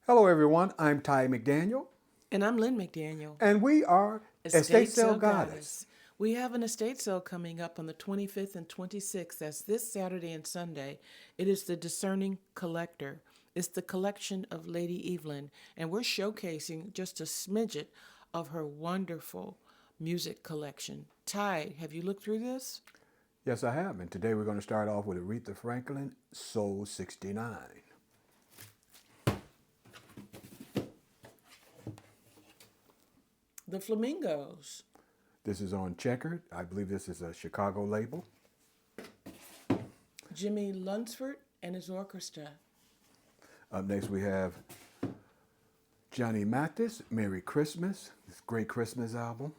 Hello, everyone. I'm Ty McDaniel, And I'm Lynn McDaniel, and we are Estate estate Sale sale Goddess. goddess. We have an estate sale coming up on the 25th and 26th. That's this Saturday and Sunday. It is the Discerning Collector. It's the collection of Lady Evelyn, and we're showcasing just a smidget of her wonderful music collection. Ty, have you looked through this? Yes, I have. And today we're going to start off with Aretha Franklin, Soul 69. The Flamingos. This is on Checkered. I believe this is a Chicago label. Jimmy Lunsford and his orchestra. Up next, we have Johnny Mathis, Merry Christmas. This great Christmas album.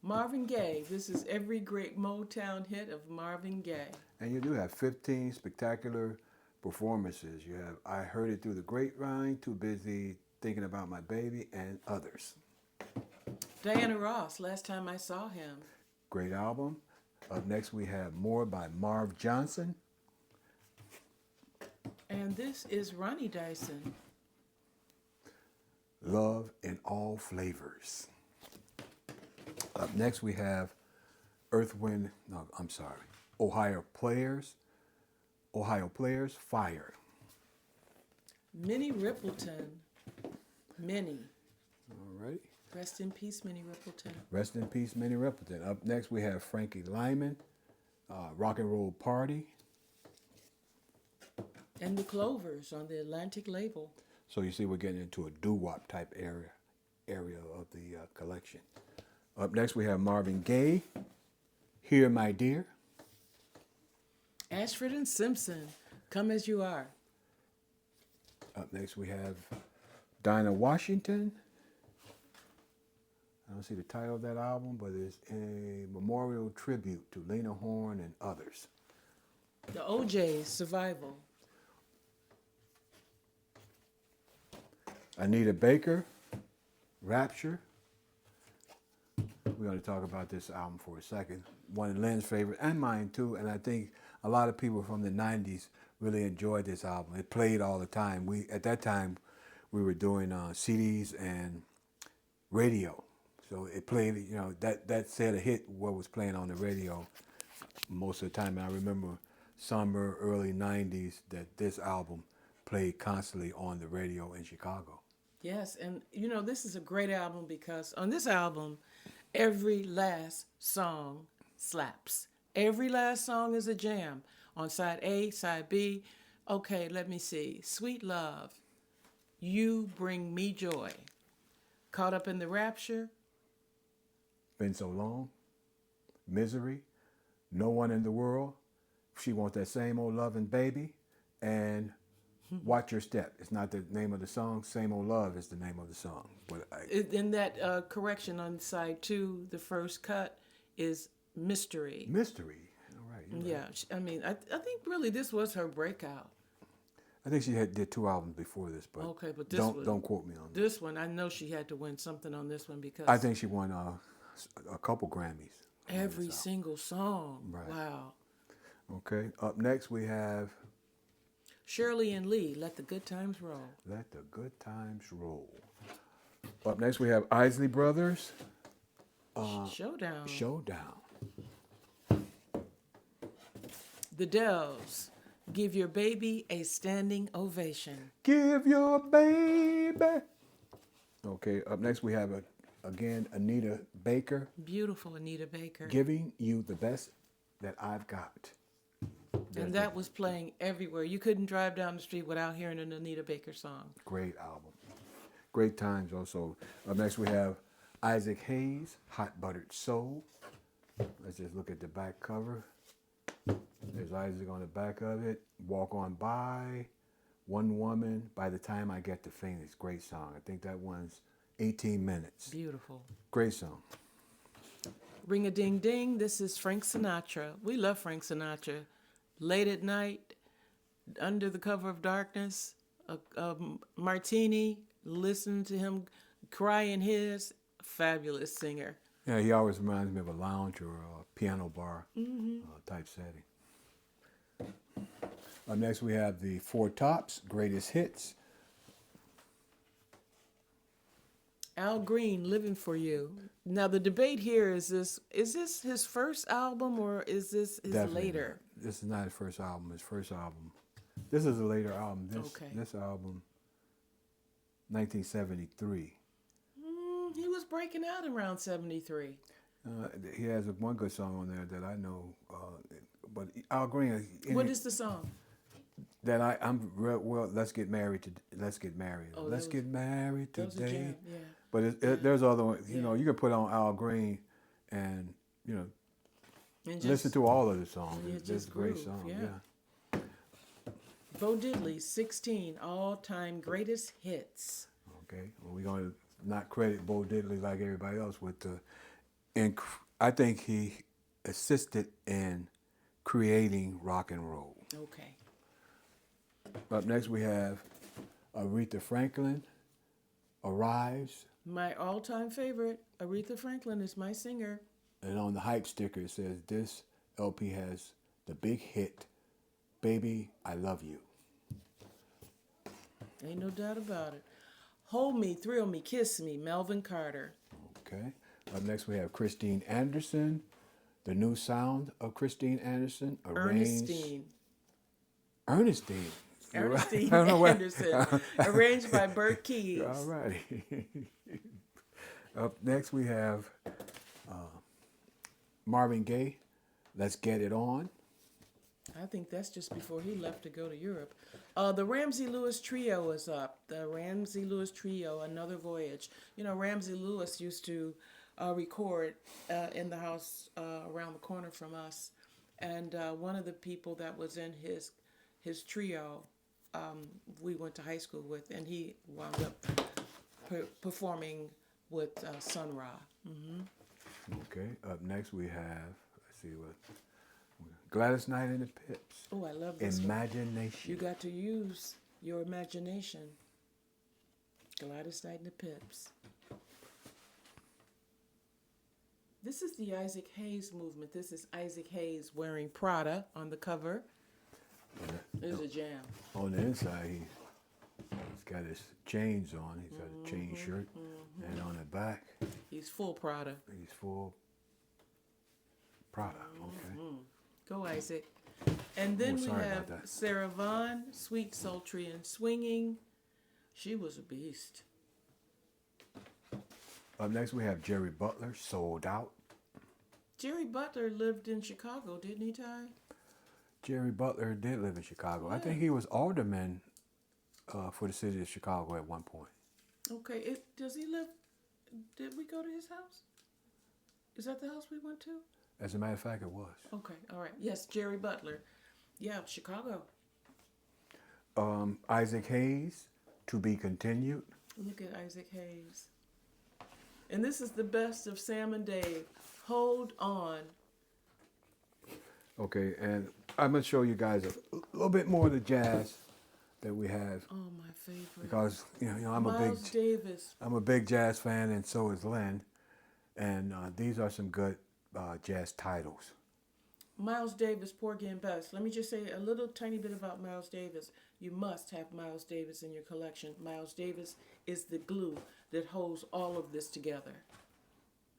Marvin Gaye. This is every great Motown hit of Marvin Gaye. And you do have 15 spectacular performances. You have I Heard It Through the Grapevine, Too Busy Thinking About My Baby, and others. Diana Ross, last time I saw him. Great album. Up next, we have More by Marv Johnson. And this is Ronnie Dyson. Love in All Flavors. Up next, we have Ohio Players, Fire. Minnie Rippleton. Minnie. All right. Rest in peace, Minnie Rippleton. Rest in peace, Minnie Riperton. Up next, we have Frankie Lyman, Rock and Roll Party. And the Clovers on the Atlantic label. So you see, we're getting into a doo-wop type area of the collection. Up next, we have Marvin Gaye, Here, My Dear. Ashford and Simpson, Come As You Are. Up next, we have Dinah Washington. I don't see the title of that album, but it's a memorial tribute to Lena Horne and others. The OJ's, Survival. Anita Baker, Rapture. We're going to talk about this album for a second. One of Lynn's favorite and mine too, and I think a lot of people from the 90s really enjoyed this album. It played all the time. At that time, we were doing CDs and radio. So it played, that said a hit what was playing on the radio most of the time. And I remember summer, early 90s that this album played constantly on the radio in Chicago. Yes, and this is a great album because on this album, every last song slaps. Every last song is a jam. On side A, side B, okay, let me see. Sweet Love, You Bring Me Joy. Caught Up in the Rapture. Been So Long, Misery, No One in the World, She Wants That Same Old Lovin' Baby, and Watch Your Step. It's not the name of the song. Same Old Love is the name of the song. But In that correction on side 2, the first cut is Mystery. Mystery. All right. Yeah, Right. I mean, I think really this was her breakout. I think she did 2 albums before this, but Okay, but this don't quote me on that. this one, I know she had to win something on this one because I think she won a couple Grammys. every single song. Right. Wow. Okay. Up next, we have Shirley and Lee, Let the Good Times Roll. Let the Good Times Roll. Up next, we have Isley Brothers, Showdown. Showdown. The Dells, Give Your Baby a Standing Ovation. Give your baby. Okay, up next we have again Anita Baker, Beautiful Anita Baker. Giving You the Best That I've Got. And that was playing everywhere. You couldn't drive down the street without hearing an Anita Baker song. Great album. Great times also. Up next we have Isaac Hayes, Hot Buttered Soul. Let's just look at the back cover. There's Isaac on the back of it. Walk On By, One Woman, By the Time I Get to Phoenix. Great song. I think that one's 18 minutes. Beautiful. Great song. Ring a Ding Ding, this is Frank Sinatra. We love Frank Sinatra. Late at night, under the cover of darkness, a martini, listening to him cry in his fabulous singer. Yeah, he always reminds me of a lounge or a piano bar type setting. Up next, we have the Four Tops, Greatest Hits. Al Green, "Living for You." Now the debate here is this his first album or is this his Definitely not. later? This is not his first album. His first album. This is a later album. Okay. This album, 1973. He was breaking out around 73. He has one good song on there that I know, but Al Green. What is the song? that I'm real well? Let's get married to. Let's get married. Oh, Let's get married that was a today. jam. Yeah. But there's other ones. You know, you can put on Al Green, and you know, And listen to all of the songs. and It's just a great groove, song. yeah. Yeah. Bo Diddley's 16 all-time greatest hits. Okay. Well, we're gonna not credit Bo Diddley like everybody else with the. I think he assisted in creating rock and roll. Okay. Up next we have Aretha Franklin, Arrives, My all-time favorite, Aretha Franklin, is my singer. and on the hype sticker it says this LP has the big hit, Baby, I Love You. Ain't no doubt about it. Hold Me, Thrill Me, Kiss Me, Melvin Carter. Okay. Up next we have Christine Anderson, the new sound of Christine Anderson, arranged. Ernestine. You're right. Ernestine I don't know what- Anderson, arranged by Bert Keys. All righty. Up next we have Marvin Gaye, Let's Get It On. I think that's just before he left to go to Europe. The Ramsey Lewis Trio is up. The Ramsey Lewis Trio, Another Voyage. You know, Ramsey Lewis used to record in the house around the corner from us. And one of the people that was in his trio, we went to high school with, and he wound up performing with Sun Ra. Okay. Up next we have, let's see what, Gladys Knight and the Pips. Oh, I love this one. Imagination. You got to use your imagination. Gladys Knight and the Pips. This is the Isaac Hayes movement. This is Isaac Hayes wearing Prada on the cover. It was a jam. On the inside, he's got his chains on. He's got a chain shirt. And on the back, He's full Prada. he's full Prada. Okay. Go, Isaac. And then Oh, we sorry about have that. Sarah Vaughan, Sweet, Sultry, and Swinging. She was a beast. Up next, we have Jerry Butler, Sold Out. Jerry Butler lived in Chicago, didn't he, Ty? Jerry Butler did live in Chicago. I think he was alderman for the city of Chicago at one point. Okay, does he live? Did we go to his house? Is that the house we went to? As a matter of fact, it was. Okay, all right. Yes, Jerry Butler. Yeah, Chicago. Isaac Hayes, To Be Continued. Look at Isaac Hayes. And this is the best of Sam and Dave. Hold on. Okay, and I'm going to show you guys a little bit more of the jazz that we have Oh, my favorite. because you know Miles Davis. I'm a big jazz fan, and so is Lynn. And these are some good jazz titles. Miles Davis, Porgy and Bess. Let me just say a little tiny bit about Miles Davis. You must have Miles Davis in your collection. Miles Davis is the glue that holds all of this together.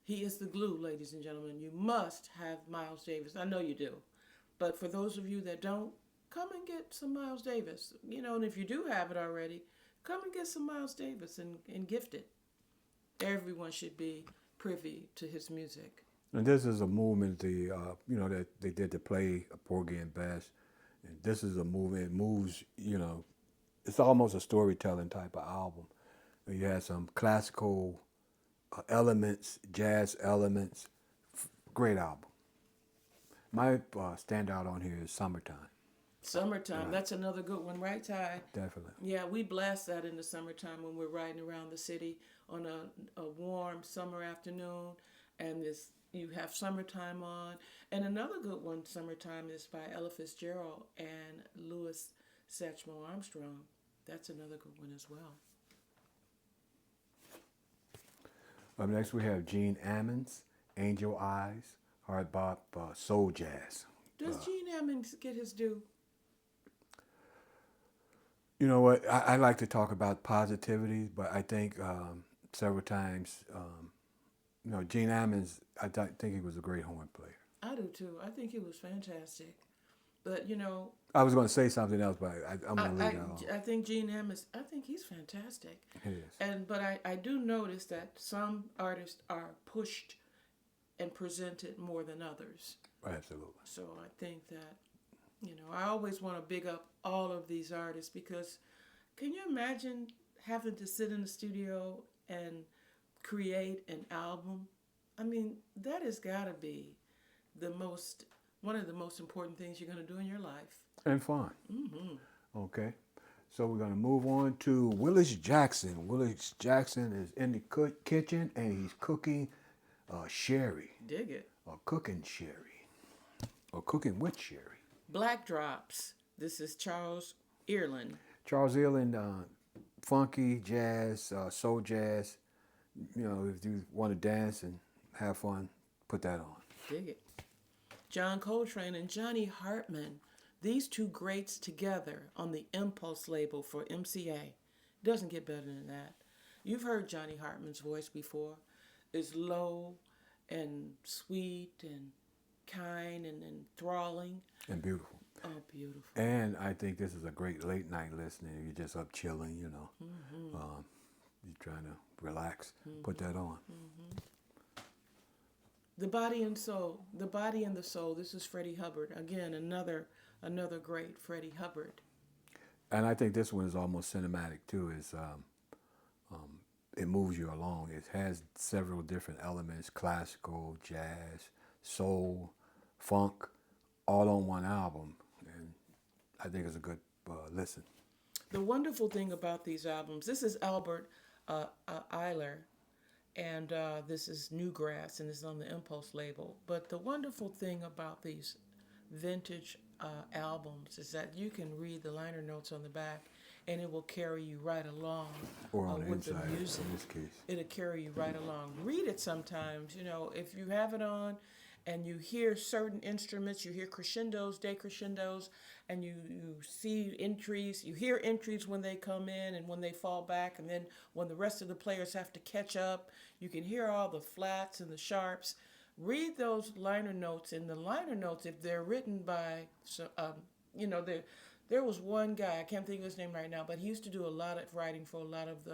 He is the glue, ladies and gentlemen. You must have Miles Davis. I know you do. But for those of you that don't, come and get some Miles Davis. You know, and if you do have it already, come and get some Miles Davis and gift it. Everyone should be privy to his music. And this is a movement, that they did to play Porgy and Bess. And this is a movement. It moves, it's almost a storytelling type of album. You had some classical elements, jazz elements. Great album. My standout on here is Summertime. Summertime, that's another good one, right, Ty? Definitely. Yeah, we blast that in the summertime when we're riding around the city on a warm summer afternoon, and you have Summertime on. And another good one, Summertime, is by Ella Fitzgerald and Louis Satchmo Armstrong. That's another good one as well. Up next we have Gene Ammons, Angel Eyes, hard bop, soul jazz. Does Gene Ammons get his due? You know what? I like to talk about positivity, but I think several times. Gene Ammons, think he was a great horn player. I do too. I think he was fantastic. But I was going to say something else, but I'm going to leave that off. I think Gene Ammons. I think he's fantastic. It is. But I do notice that some artists are pushed and presented more than others. Absolutely. So I think that I always want to big up all of these artists because can you imagine having to sit in the studio and create an album? I mean, that has got to be one of the most important things you're going to do in your life. And fun. Mm-hmm. Okay. So we're going to move on to Willis Jackson. Willis Jackson is in the kitchen and he's cooking sherry. Dig it. Or cooking sherry. Or cooking with sherry. Black Drops. This is Charles Earland. Charles Earland, funky jazz, soul jazz. If you want to dance and have fun, put that on. Dig it. John Coltrane and Johnny Hartman. These two greats together on the Impulse label for MCA. Doesn't get better than that. You've heard Johnny Hartman's voice before. It's low and sweet and kind and enthralling. And beautiful. Oh, beautiful. And I think this is a great late night listening. You're just up chilling, Mm-hmm. You're trying to relax. Mm-hmm. Put that on. Mm-hmm. The Body and Soul. The Body and the Soul. This is Freddie Hubbard. Again, another great Freddie Hubbard. And I think this one is almost cinematic too. It moves you along. It has several different elements: classical, jazz, soul, funk, all on one album. And I think it's a good listen. The wonderful thing about these albums, this is Albert Eiler, and this is Newgrass, and it's on the Impulse label. But the wonderful thing about these vintage albums is that you can read the liner notes on the back, and it will carry you right along or on the with inside, the music. in this case. It'll carry you right along. Read it sometimes. If you have it on, and you hear certain instruments, you hear crescendos, decrescendos, and you see entries. You hear entries when they come in and when they fall back, and then when the rest of the players have to catch up, you can hear all the flats and the sharps. Read those liner notes. And the liner notes, if they're written by, there was one guy, I can't think of his name right now, but he used to do a lot of writing for a lot of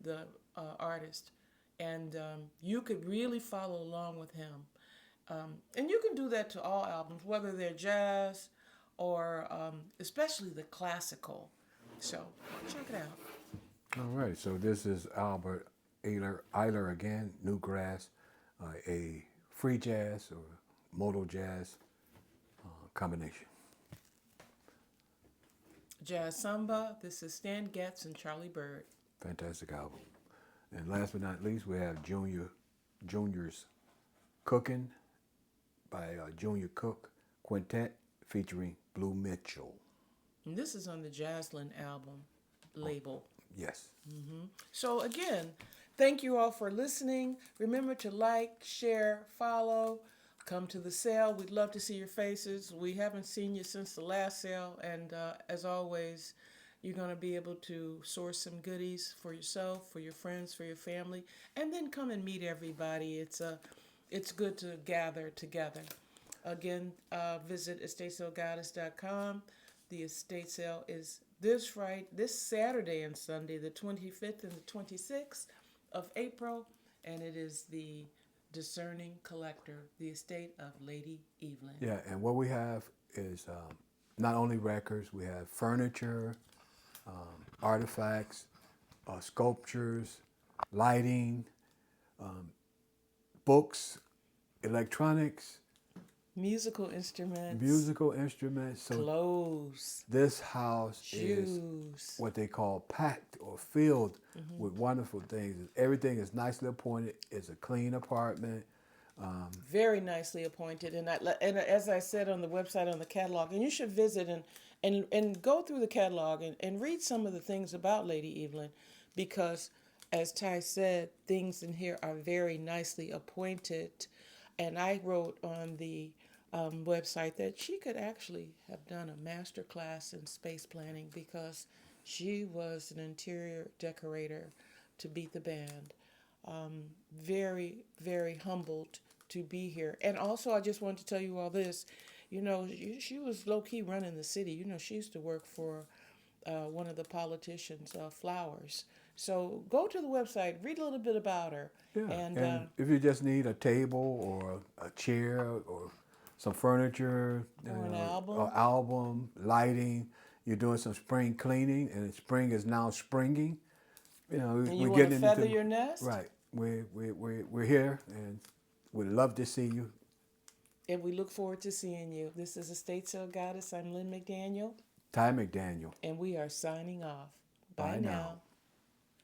the artists. And you could really follow along with him. And you can do that to all albums, whether they're jazz or especially the classical. So check it out. All right. So this is Albert Eiler again, Newgrass, a free jazz or modal jazz combination. Jazz Samba. This is Stan Getz and Charlie Bird. Fantastic album. And last but not least, we have Junior's Cooking by Junior Cook Quintet featuring Blue Mitchell. And this is on the Jazzlin album label. Yes. Mm-hmm. So again, thank you all for listening. Remember to like, share, follow, come to the sale. We'd love to see your faces. We haven't seen you since the last sale. And as always, you're going to be able to source some goodies for yourself, for your friends, for your family, and then come and meet everybody. It's good to gather together. Again, visit estatesalegoddess.com. The estate sale is this Saturday and Sunday, the 25th and the 26th of April, and it is the Discerning Collector, the estate of Lady Evelyn. Yeah, and what we have is not only records, we have furniture, artifacts, sculptures, lighting, books, electronics, musical instruments, so clothes, this house shoes, is what they call packed or filled with wonderful things. Everything is nicely appointed. It's a clean apartment. Very nicely appointed, and as I said on the website, on the catalog, and you should visit and go through the catalog and read some of the things about Lady Evelyn, because as Ty said, things in here are very nicely appointed. And I wrote on the website that she could actually have done a master class in space planning, because she was an interior decorator to beat the band. very, very humbled to be here. And also, I just wanted to tell you all this. You know, she was low key running the city. You know, she used to work for one of the politicians, Flowers. So go to the website, read a little bit about her. Yeah, And and if you just need a table or a chair or some furniture, or an an album. album, lighting, you're doing some spring cleaning, and spring is now springing. And We're you want to getting feather into your nest? right. We're here, and we'd love to see you. And we look forward to seeing you. This is Estate Sale Goddess. I'm Lynn McDaniel, Ty McDaniel. and we are signing off. Bye Bye now. now.